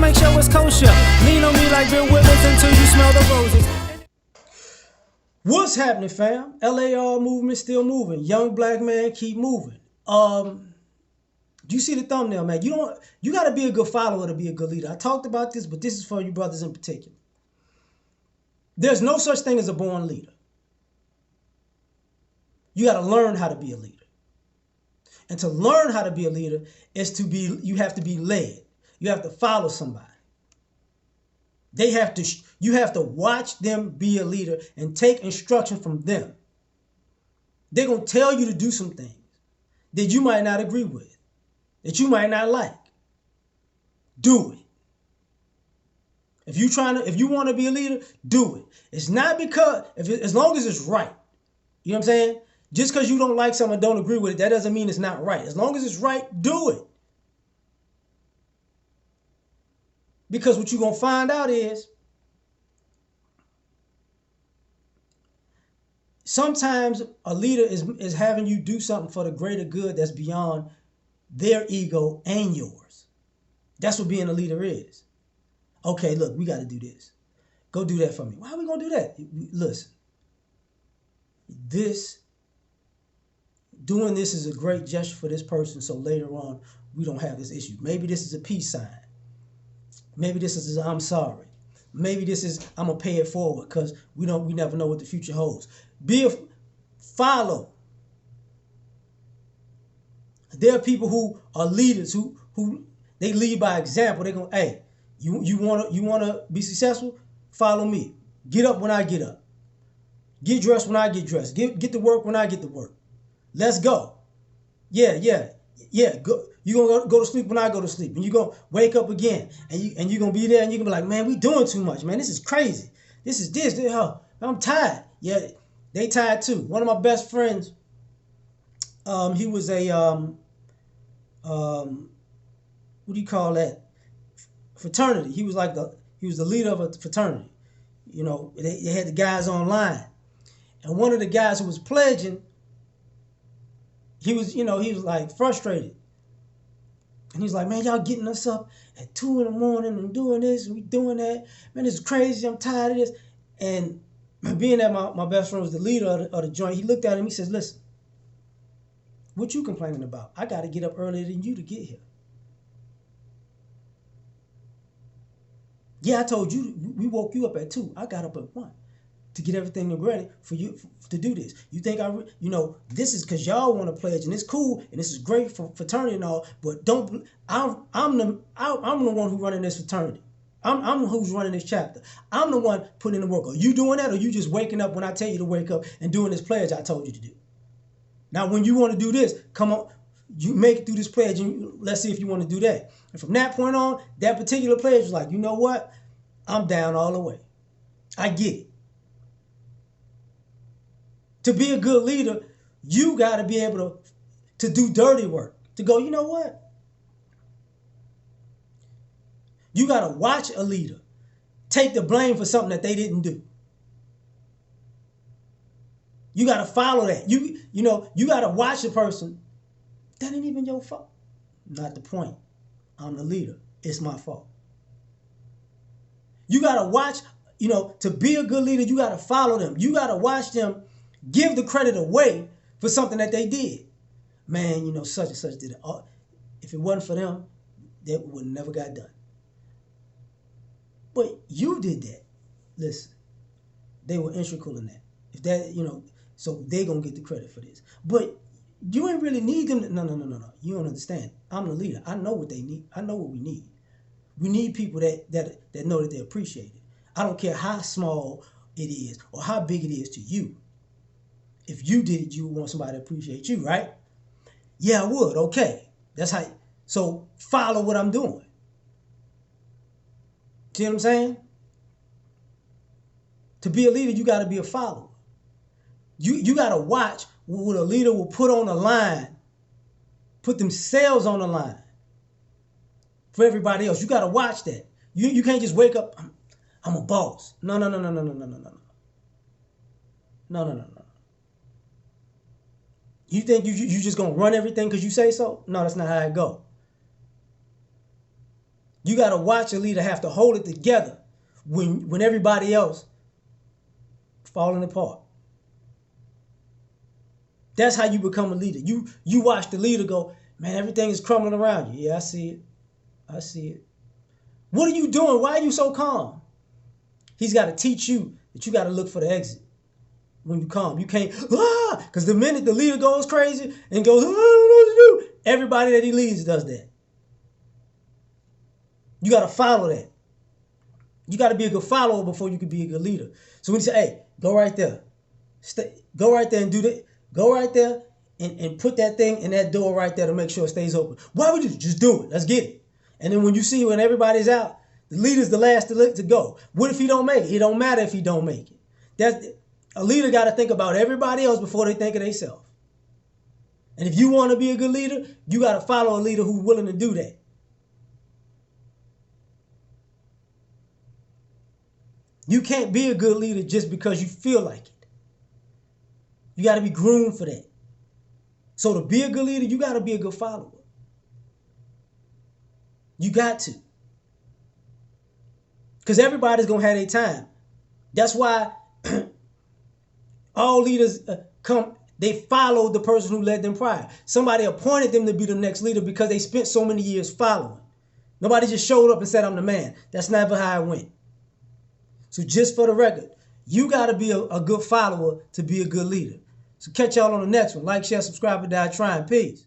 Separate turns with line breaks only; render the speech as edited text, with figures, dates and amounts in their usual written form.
make sure it's kosher. Lean on me like Bill Withers until you smell the roses.
What's happening, fam? L.A.R. movement still moving. Young black man, keep moving. Do you see the thumbnail, man? You got to be a good follower to be a good leader. I talked about this, but this is for you brothers in particular. There's no such thing as a born leader. You got to learn how to be a leader. And to learn how to be a leader is you have to be led. You have to follow somebody. You have to watch them be a leader and take instruction from them. They're going to tell you to do some things that you might not agree with, that you might not like. Do it. If you want to be a leader, do it. It's not because, as long as it's right. You know what I'm saying? Just because you don't like something or don't agree with it, that doesn't mean it's not right. As long as it's right, do it. Because what you're going to find out is sometimes a leader is having you do something for the greater good that's beyond their ego and yours. That's what being a leader is. Okay, look, we got to do this. Go do that for me. Why are we going to do that? Listen, doing this is a great gesture for this person, so later on we don't have this issue. Maybe this is a peace sign. Maybe this is I'm sorry. Maybe this is I'm gonna pay it forward because we never know what the future holds. Follow. There are people who are leaders who they lead by example. They go, hey, you wanna be successful? Follow me. Get up when I get up. Get dressed when I get dressed. Get to work when I get to work. Let's go. Yeah. Go. You're going to go to sleep when I go to sleep. And you're going to wake up again. And you're going to be there and you're going to be like, man, we doing too much, man. This is crazy. This is this. I'm tired. Yeah, they tired too. One of my best friends, he was a, what do you call that? Fraternity. He was the leader of a fraternity. You know, they had the guys online. And one of the guys who was pledging, he was like frustrated. And he's like, man, y'all getting us up at 2 in the morning and doing this and we doing that. Man, this is crazy. I'm tired of this. And being that my best friend was the leader of the joint, he looked at him. He says, listen, what you complaining about? I got to get up earlier than you to get here. Yeah, I told you, we woke you up at 2. I got up at 1 to get everything ready for you to do this. You think this is because y'all want to pledge and it's cool and this is great for fraternity and all, but I'm the one who running this fraternity. I'm who's running this chapter. I'm the one putting in the work. Are you doing that, or you just waking up when I tell you to wake up and doing this pledge I told you to do? Now, when you want to do this, come on, you make it through this pledge and let's see if you want to do that. And from that point on, that particular pledge was like, you know what? I'm down all the way. I get it. To be a good leader, you got to be able to do dirty work. To go, you know what? You got to watch a leader take the blame for something that they didn't do. You got to follow that. You got to watch a person. That ain't even your fault. Not the point. I'm the leader. It's my fault. You got to watch, to be a good leader, you got to follow them. You got to watch them give the credit away for something that they did. Man, such and such did it. If it wasn't for them, that would never got done. But you did that. Listen, they were integral in that. If that, so they gonna get the credit for this. But you ain't really need them. No. You don't understand. I'm the leader. I know what they need. I know what we need. We need people that know that they appreciate it. I don't care how small it is or how big it is to you. If you did it, you would want somebody to appreciate you, right? Yeah, I would. Okay. That's how. So follow what I'm doing. See what I'm saying? To be a leader, you got to be a follower. You got to watch what a leader will put on the line, put themselves on the line for everybody else. You got to watch that. You can't just wake up, I'm a boss. No. You think you just going to run everything because you say so? No, that's not how it go. You got to watch a leader have to hold it together when everybody else falling apart. That's how you become a leader. You watch the leader go, man, everything is crumbling around you. Yeah, I see it. I see it. What are you doing? Why are you so calm? He's got to teach you that you got to look for the exit when you calm. You can't, because the minute the leader goes crazy and goes, I don't know what to do, everybody that he leads does that. You got to follow that. You got to be a good follower before you can be a good leader. So when you say, hey, go right there. Go right there and do that. Go right there and put that thing in that door right there to make sure it stays open. Why would you just do it? Let's get it. And then when you see when everybody's out, the leader's the last to go. What if he don't make it? It don't matter if he don't make it. A leader got to think about everybody else before they think of themselves. And if you want to be a good leader, you got to follow a leader who's willing to do that. You can't be a good leader just because you feel like it. You got to be groomed for that. So to be a good leader, you got to be a good follower. You got to. Because everybody's going to have their time. That's why all leaders they followed the person who led them prior. Somebody appointed them to be the next leader because they spent so many years following. Nobody just showed up and said, I'm the man. That's never how it went. So just for the record, you got to be a good follower to be a good leader. So catch y'all on the next one. Like, share, subscribe, and die trying. Peace.